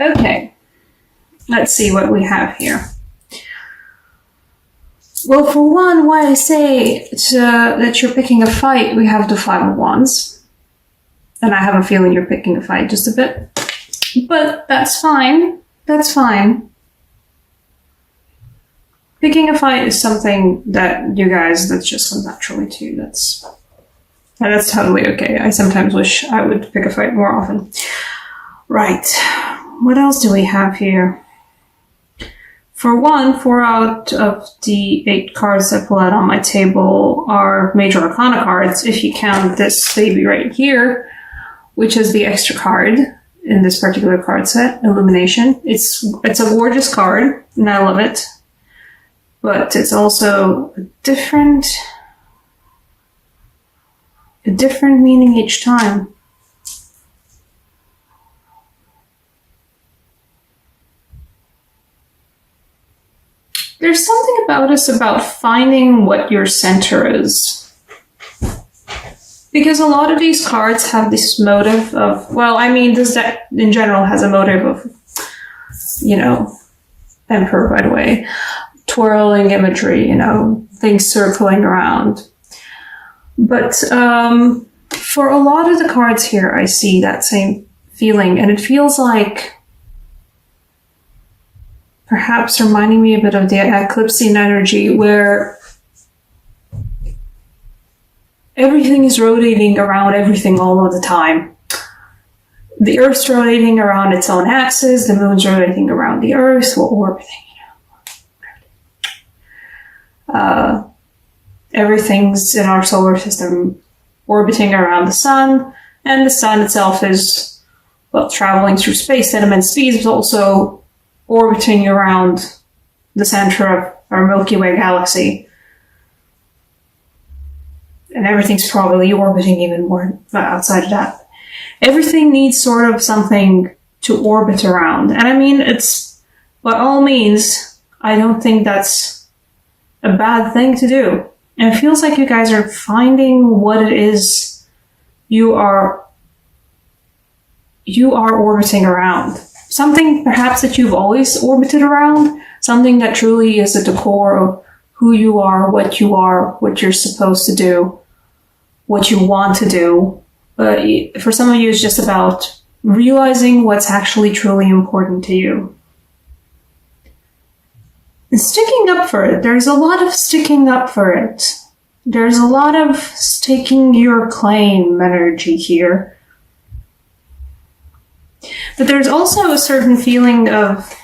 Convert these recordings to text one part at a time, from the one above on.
Okay, let's see what we have here. Well, for one, why I say that you're picking a fight, we have the Five of Wands. And I have a feeling you're picking a fight just a bit. But that's fine. That's fine. Picking a fight is something that you guys, that's just comes naturally to you. That's totally okay. I sometimes wish I would pick a fight more often. Right. What else do we have here? For one, 4 out of the 8 cards I pull out on my table are Major Arcana cards, if you count this baby right here, which is the extra card in this particular card set, Illumination. It's a gorgeous card, and I love it. But it's also a different meaning each time. There's something about us about finding what your center is. Because a lot of these cards have this motive of, well, I mean, this deck in general has a motive of, Emperor, by the way, twirling imagery, things circling around. But for a lot of the cards here, I see that same feeling, and it feels like perhaps reminding me a bit of the Eclipsean energy, where everything is rotating around everything all of the time. The Earth's rotating around its own axis, the Moon's rotating around the Earth, we're orbiting, everything's in our solar system orbiting around the Sun, and the Sun itself is, traveling through space at immense speeds, but also orbiting around the center of our Milky Way galaxy. And everything's probably orbiting even more outside of that. Everything needs sort of something to orbit around. And I mean, it's, by all means, I don't think that's a bad thing to do. And it feels like you guys are finding what it is you are orbiting around. Something perhaps that you've always orbited around. Something that truly is at the core of who you are, what you're supposed to do, what you want to do. But for some of you, it's just about realizing what's actually truly important to you. And sticking up for it. There's a lot of sticking up for it. There's a lot of staking your claim energy here. But there's also a certain feeling of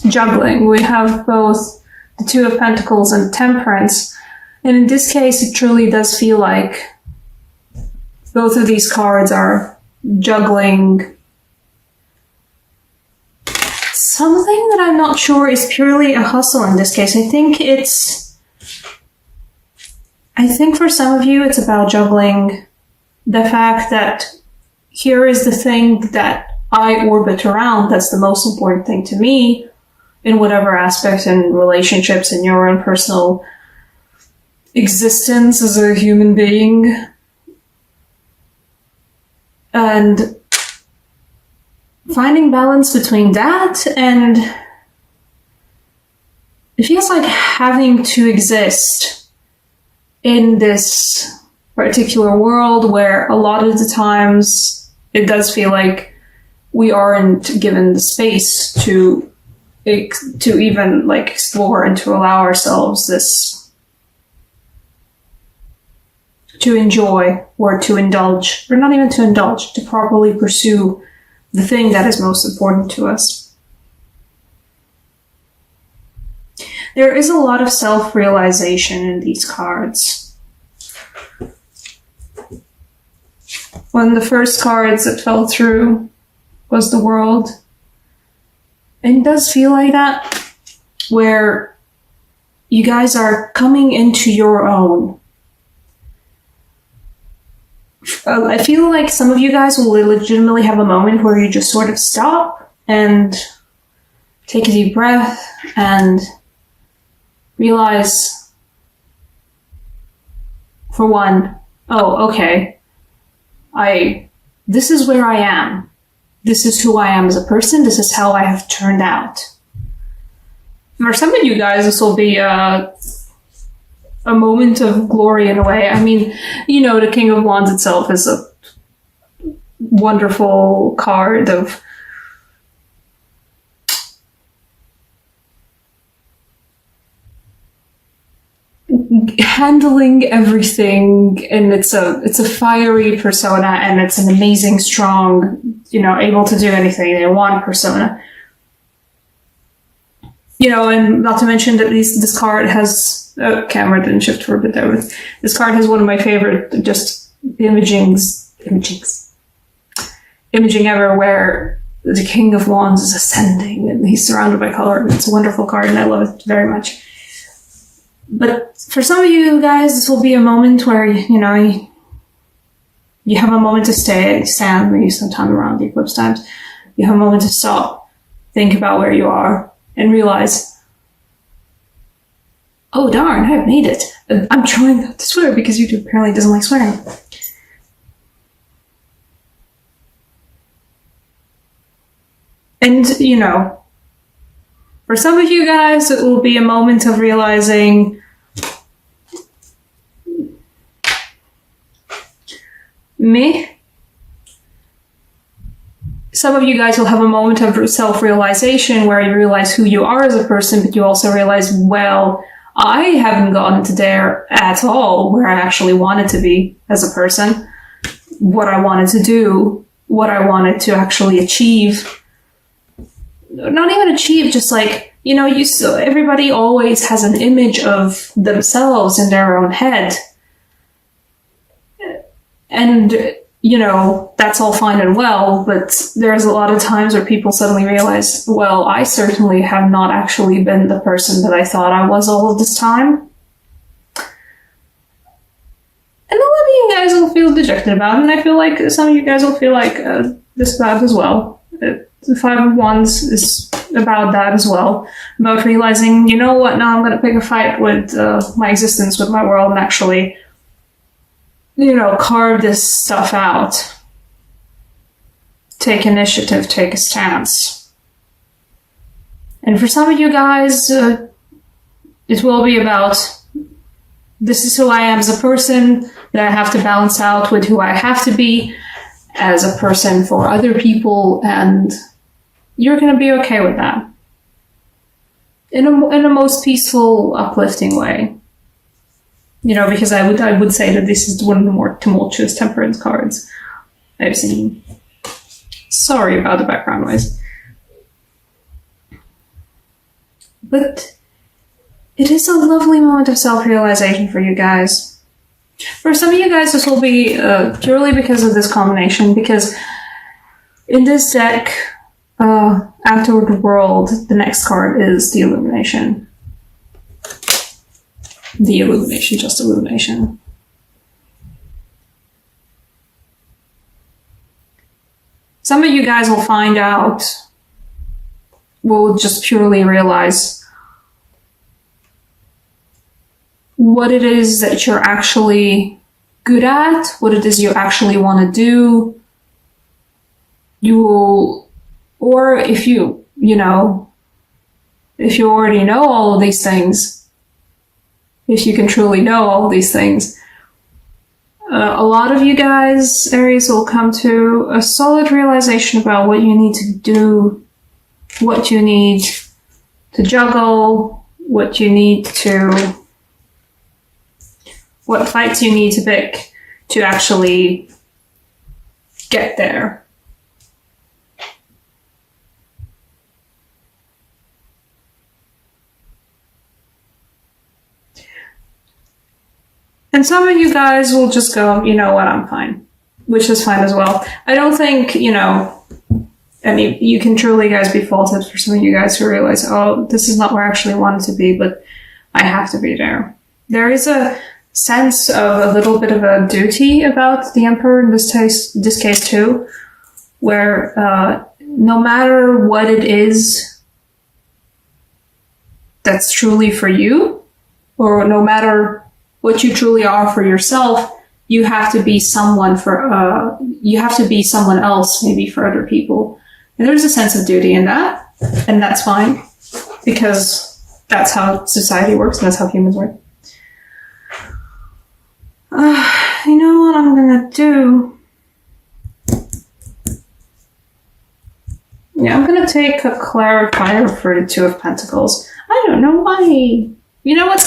juggling. We have both the Two of Pentacles and Temperance. And in this case, it truly does feel like both of these cards are juggling something that I'm not sure is purely a hustle in this case. I think for some of you, it's about juggling the fact that here is the thing that I orbit around that's the most important thing to me in whatever aspect in relationships in your own personal existence as a human being. And finding balance between that and it feels like having to exist in this particular world where a lot of the times it does feel like we aren't given the space to even explore and to allow ourselves this, to enjoy or to indulge, or not even to indulge, to properly pursue the thing that is most important to us. There is a lot of self-realization in these cards. One of the first cards that fell through was the World. And it does feel like that, where you guys are coming into your own. I feel like some of you guys will legitimately have a moment where you just sort of stop and take a deep breath and realize, for one, oh, okay, this is where I am. this is who I am as a person. This is how I have turned out. For some of you guys, this will be a moment of glory in a way. I mean, you know, the King of Wands itself is a wonderful card of handling everything, and it's a fiery persona, and it's an amazing, strong, you know, able to do anything in one persona. You know, and not to mention that this card has camera didn't shift for a bit there, but this card has one of my favorite just imaging ever, where the King of Wands is ascending and he's surrounded by color. It's a wonderful card, and I love it very much. But for some of you guys, this will be a moment where, you know, you have a moment to stand, maybe sometime around the eclipse times. You have a moment to stop, think about where you are, and realize, oh darn, I've made it. I'm trying not to swear because YouTube apparently doesn't like swearing. And, you know, for some of you guys, it will be a moment of realizing, me. Some of you guys will have a moment of self-realization where you realize who you are as a person, but you also realize, well, I haven't gotten to there at all where I actually wanted to be as a person, what I wanted to do, what I wanted to actually achieve. Not even achieve, just like, you know, everybody always has an image of themselves in their own head. And, you know, that's all fine and well, but there's a lot of times where people suddenly realize, well, I certainly have not actually been the person that I thought I was all of this time. And a lot of you guys will feel dejected about it, and I feel like some of you guys will feel like this about as well. The Five of Wands is about that as well. About realizing, you know what, now I'm going to pick a fight with my existence, with my world, and actually, you know, carve this stuff out. Take initiative, take a stance. And for some of you guys, it will be about, this is who I am as a person, that I have to balance out with who I have to be as a person for other people, and you're going to be okay with that. In a most peaceful, uplifting way. You know, because I would say that this is one of the more tumultuous temperance cards I've seen. Sorry about the background noise. But it is a lovely moment of self-realization for you guys. For some of you guys, this will be purely because of this combination, because in this deck, after the world, the next card is the Illumination. The Illumination, just Illumination. Some of you guys will find out, will just purely realize what it is that you're actually good at, what it is you actually want to do. You will, or if you already know all of these things, if you can truly know all these things, a lot of you guys, Aries, will come to a solid realization about what you need to do, what you need to juggle, what fights you need to pick to actually get there. And some of you guys will just go, you know what, I'm fine. Which is fine as well. I don't think, I mean, you can truly, guys, be faulted for some of you guys who realize, oh, this is not where I actually wanted to be, but I have to be there. There is a sense of a little bit of a duty about the Emperor in this case too, where no matter what it is that's truly for you, or no matter what you truly are for yourself, you have to be someone for, you have to be someone else maybe for other people. And there's a sense of duty in that, and that's fine, because that's how society works and that's how humans work. You know what I'm gonna do? Yeah, I'm gonna take a clarifier for the Two of Pentacles. I don't know why. You know what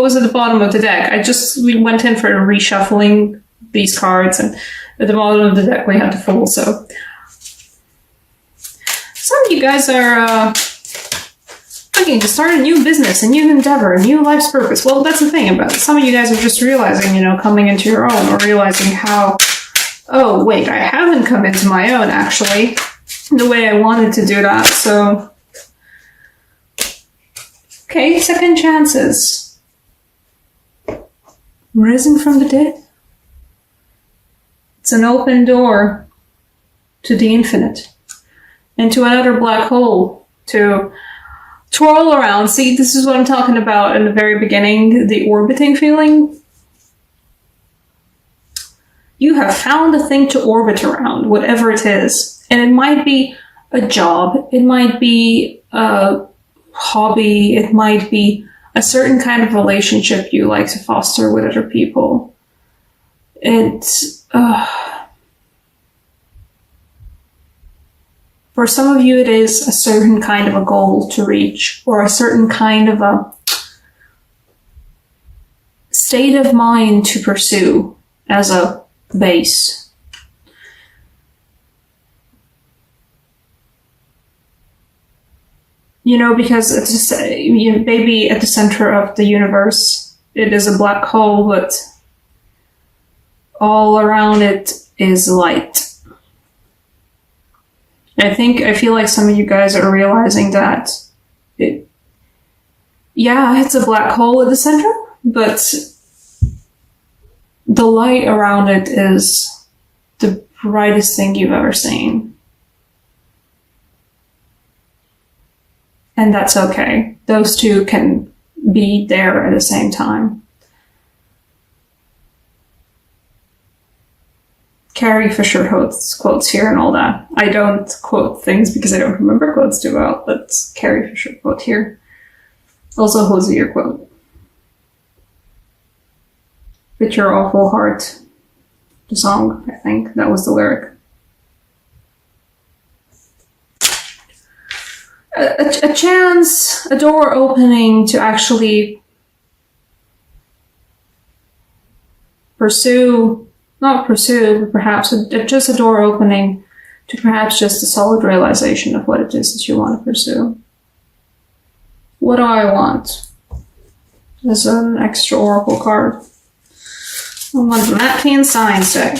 was at the bottom of the deck? We went in for reshuffling these cards, and at the bottom of the deck we had the Fool, so. Some of you guys are, looking to start a new business, a new endeavor, a new life's purpose. Well, that's the thing about it. Some of you guys are just realizing, coming into your own, or realizing how, oh, wait, I haven't come into my own, actually, the way I wanted to do that, so. Okay, second chances. Risen from the dead. It's an open door to the infinite, and to another black hole, to twirl around. See, this is what I'm talking about in the very beginning, the orbiting feeling. You have found a thing to orbit around, whatever it is. And it might be a job, it might be a hobby, it might be a certain kind of relationship you like to foster with other people. For some of you, it is a certain kind of a goal to reach, or a certain kind of a state of mind to pursue as a base. Because it's just, maybe at the center of the universe, it is a black hole, but all around it is light. I feel like some of you guys are realizing that it's a black hole at the center, but the light around it is the brightest thing you've ever seen. And that's okay. Those two can be there at the same time. Carrie Fisher quotes here and all that. I don't quote things because I don't remember quotes too well, but Carrie Fisher quote here. Also Hosier quote. With your awful heart. The song, I think. That was the lyric. A chance, a door opening to actually not pursue, but perhaps just a door opening to perhaps just a solid realization of what it is that you want to pursue. What do I want? There's an extra oracle card. I want the Latvian Science deck.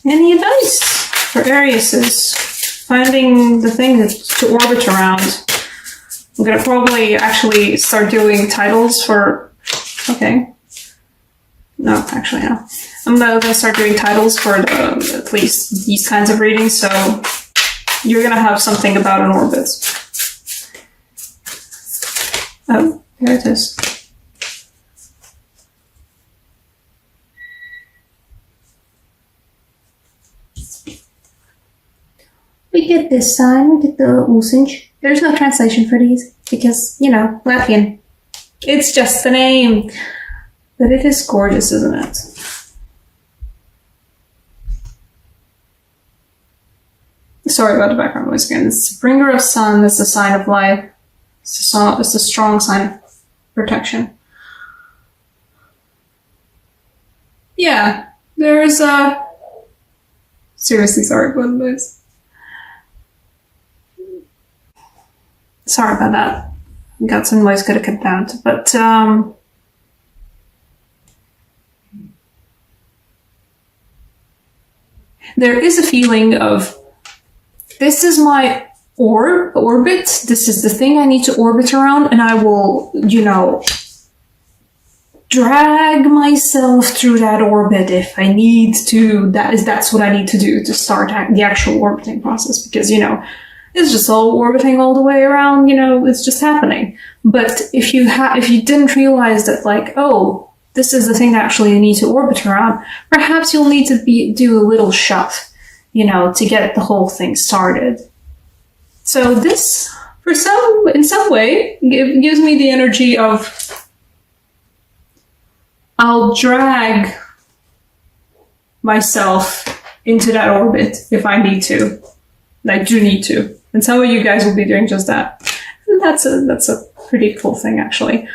Any advice for Aries? Finding the thing to orbit around. I'm gonna probably actually start doing titles for... Okay. No, actually, no. I'm gonna start doing titles for at least these kinds of readings, so you're gonna have something about an orbit. Oh, here it is. We get this sign, we get the usage. There's no translation for these, because, Latvian. It's just the name. But it is gorgeous, isn't it? Sorry about the background noise again. It's the bringer of sun, it's the sign of life. It's a strong sign of protection. Yeah, there's a... Seriously, sorry about the noise. Sorry about that. Got some noise, could have cut that. But, there is a feeling of, this is my orbit, this is the thing I need to orbit around, and I will, drag myself through that orbit if I need to. That's what I need to do to start the actual orbiting process, because, it's just all orbiting all the way around, it's just happening. But if you didn't realize that, like, oh, this is the thing that actually you need to orbit around, perhaps you'll need to do a little shove, to get the whole thing started. So this, in some way, gives me the energy of I'll drag myself into that orbit if I need to. I do need to. And some of you guys will be doing just that. And that's a pretty cool thing, actually.